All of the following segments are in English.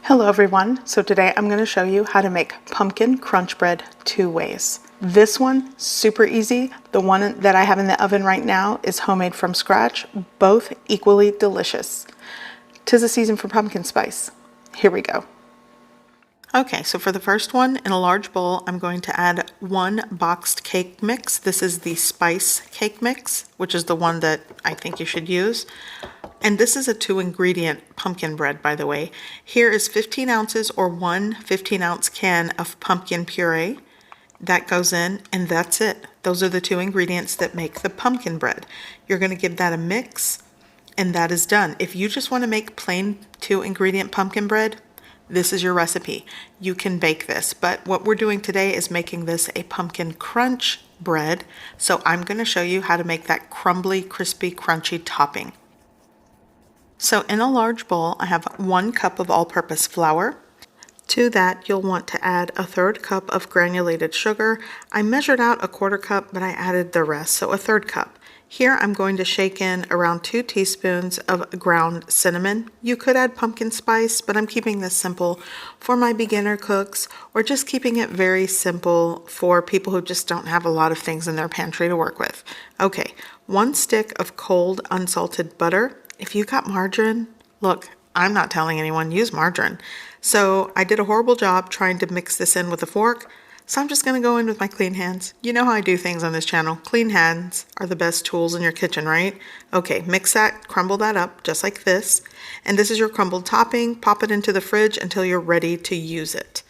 Hello everyone, so today I'm going to show you how to make pumpkin crunch bread two ways. This one, super easy. The one that I have in the oven right now is homemade from scratch, both equally delicious. 'Tis the season for pumpkin spice. Here we go. Okay, so for the first one, in a large bowl, I'm going to add one boxed cake mix. This is the spice cake mix, which is the one that I think you should use. And this is a 2-ingredient pumpkin bread, by the way. Here is 15 ounces or one 15-ounce can of pumpkin puree. That goes in, and that's it. Those are the 2 ingredients that make the pumpkin bread. You're going to give that a mix, and that is done. If you just want to make plain 2-ingredient pumpkin bread, this is your recipe. You can bake this, but what we're doing today is making this a pumpkin crunch bread. So I'm going to show you how to make that crumbly, crispy, crunchy topping. So in a large bowl, I have 1 cup of all-purpose flour. To that, you'll want to add a 1/3 cup of granulated sugar. I measured out a 1/4 cup, but I added the rest, so a 1/3 cup. Here I'm going to shake in around 2 teaspoons of ground cinnamon. You could add pumpkin spice, but I'm keeping this simple for my beginner cooks, or just keeping it very simple for people who just don't have a lot of things in their pantry to work with. Okay, 1 stick of cold unsalted butter. If you got margarine, look, I'm not telling anyone, use margarine. So I did a horrible job trying to mix this in with a fork, so I'm just going to go in with my clean hands. You know how I do things on this channel. Clean hands are the best tools in your kitchen, right? Okay, mix that, crumble that up just like this. And this is your crumbled topping. Pop it into the fridge until you're ready to use it.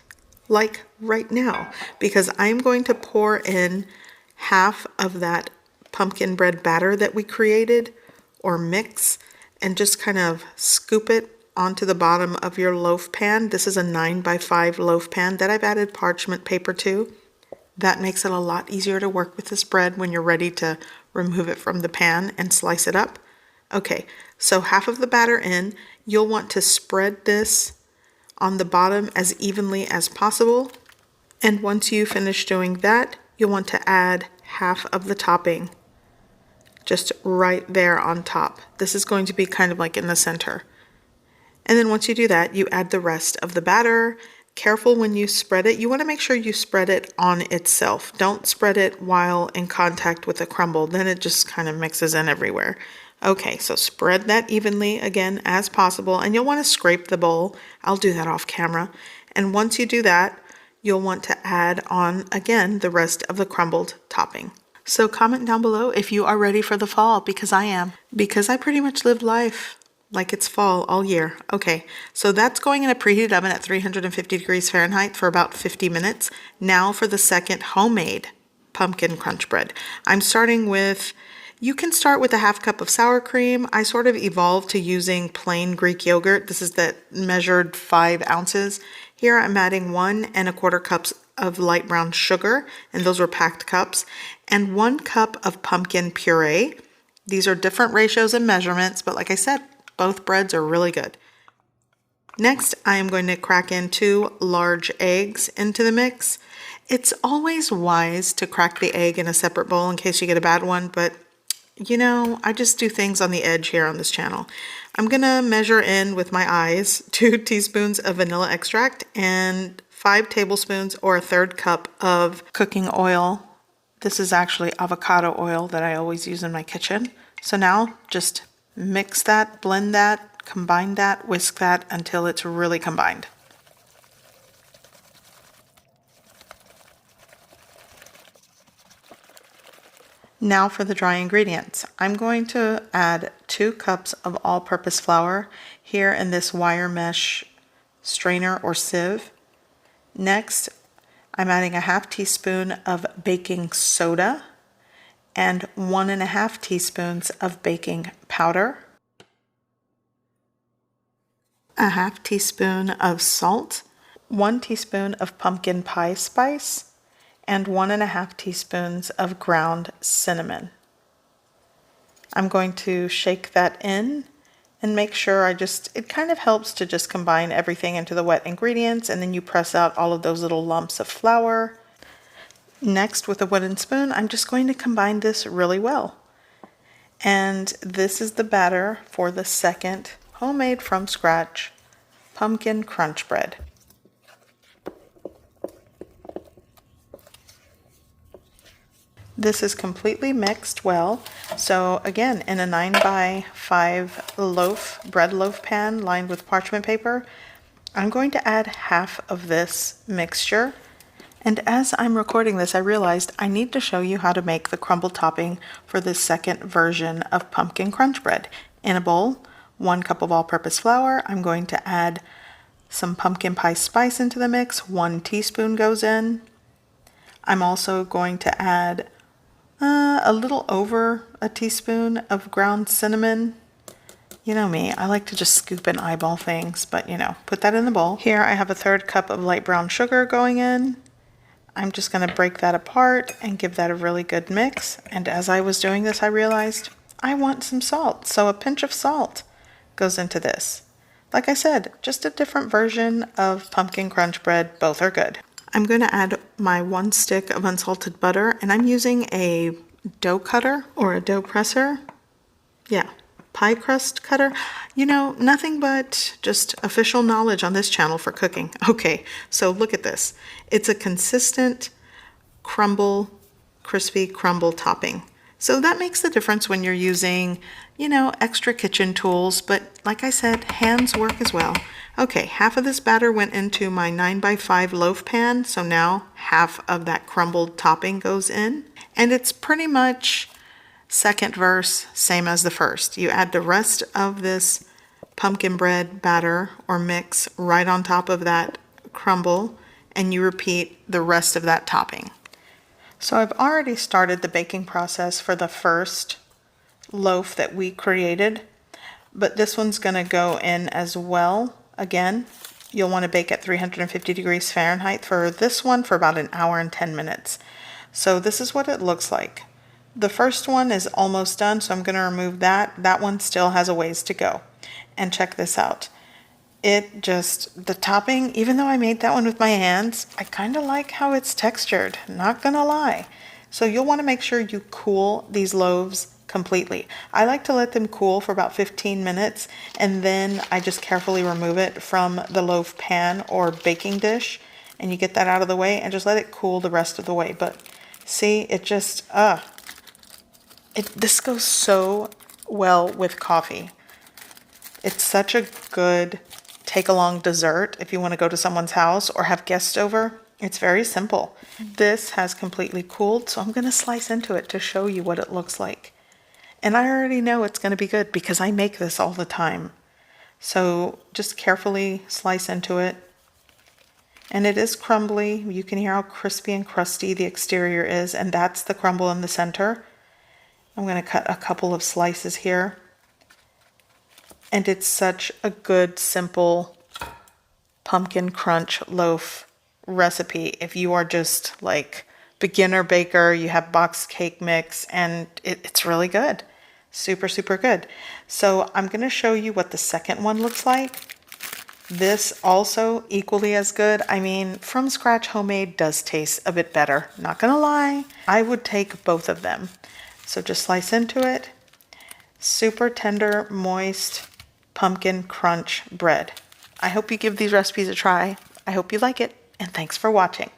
Like right now, because I'm going to pour in half of that pumpkin bread batter that we created, or mix, and just kind of scoop it onto the bottom of your loaf pan. This is a 9x5 loaf pan that I've added parchment paper to. That makes it a lot easier to work with this bread when you're ready to remove it from the pan and slice it up. Okay, so half of the batter in, you'll want to spread this on the bottom as evenly as possible. And once you finish doing that, you'll want to add half of the topping just right there on top. This is going to be kind of like in the center. And then once you do that, you add the rest of the batter. Careful when you spread it. You want to make sure you spread it on itself. Don't spread it while in contact with the crumble. Then it just kind of mixes in everywhere. Okay, so spread that evenly again as possible. And you'll want to scrape the bowl. I'll do that off camera. And once you do that, you'll want to add on again the rest of the crumbled topping. So comment down below if you are ready for the fall, because I am. Because I pretty much live life like it's fall all year. Okay, so that's going in a preheated oven at 350 degrees Fahrenheit for about 50 minutes. Now for the second homemade pumpkin crunch bread. I'm starting with, you can start with a 1/2 cup of sour cream. I sort of evolved to using plain Greek yogurt. This is that measured 5 ounces. Here I'm adding 1 1/4 cups of light brown sugar, and those were packed cups, and 1 cup of pumpkin puree. These are different ratios and measurements, but like I said, both breads are really good. Next, I am going to crack in 2 large eggs into the mix. It's always wise to crack the egg in a separate bowl in case you get a bad one, but you know, I just do things on the edge here on this channel. I'm gonna measure in with my eyes 2 teaspoons of vanilla extract and 5 tablespoons or a 1/3 cup of cooking oil. This is actually avocado oil that I always use in my kitchen. So now just mix that, blend that, combine that, whisk that until it's really combined. Now for the dry ingredients. I'm going to add 2 cups of all-purpose flour here in this wire mesh strainer or sieve. Next, I'm adding a 1/2 teaspoon of baking soda and 1 1/2 teaspoons of baking powder, a 1/2 teaspoon of salt, 1 teaspoon of pumpkin pie spice, and 1 1/2 teaspoons of ground cinnamon. I'm going to shake that in and make sure it kind of helps to just combine everything into the wet ingredients, and then you press out all of those little lumps of flour. Next, with a wooden spoon, I'm just going to combine this really well. And this is the batter for the second homemade from scratch pumpkin crunch bread. This is completely mixed well. So again, in a 9x5 bread loaf pan lined with parchment paper, I'm going to add half of this mixture. And as I'm recording this, I realized I need to show you how to make the crumble topping for this second version of pumpkin crunch bread. In a bowl, 1 cup of all-purpose flour. I'm going to add some pumpkin pie spice into the mix. 1 teaspoon goes in. I'm also going to add a little over a teaspoon of ground cinnamon. You know me, I like to just scoop and eyeball things, but you know, put that in the bowl. Here I have a 1/3 cup of light brown sugar going in. I'm just going to break that apart and give that a really good mix. And as I was doing this, I realized I want some salt. So a pinch of salt goes into this. Like I said, just a different version of pumpkin crunch bread. Both are good. I'm going to add my 1 stick of unsalted butter, and I'm using a dough cutter or a dough presser. Yeah, pie crust cutter. You know, nothing but just official knowledge on this channel for cooking. Okay, so look at this. It's a consistent crumble, crispy crumble topping. So that makes the difference when you're using, you know, extra kitchen tools, but like I said, hands work as well. Okay, half of this batter went into my 9x5 loaf pan, so now half of that crumbled topping goes in. And it's pretty much second verse, same as the first. You add the rest of this pumpkin bread batter or mix right on top of that crumble, and you repeat the rest of that topping. So I've already started the baking process for the first loaf that we created, but this one's going to go in as well. Again, you'll want to bake at 350 degrees Fahrenheit for this one for about 1 hour and 10 minutes. So this is what it looks like. The first one is almost done, so I'm going to remove that. That one still has a ways to go. And check this out. The topping, even though I made that one with my hands, I kind of like how it's textured, not gonna lie. So you'll want to make sure you cool these loaves completely. I like to let them cool for about 15 minutes, and then I just carefully remove it from the loaf pan or baking dish, and you get that out of the way and just let it cool the rest of the way. But see, this goes so well with coffee. It's such a good take-along dessert if you want to go to someone's house or have guests over. It's very simple. This has completely cooled, so I'm going to slice into it to show you what it looks like. And I already know it's going to be good because I make this all the time. So just carefully slice into it. And it is crumbly. You can hear how crispy and crusty the exterior is, and that's the crumble in the center. I'm going to cut a couple of slices here. And it's such a good, simple pumpkin crunch loaf recipe. If you are just like beginner baker, you have box cake mix, and it's really good. Super, super good. So I'm going to show you what the second one looks like. This also equally as good. I mean, from scratch homemade does taste a bit better. Not going to lie. I would take both of them. So just slice into it. Super tender, moist pumpkin crunch bread. I hope you give these recipes a try. I hope you like it, and thanks for watching.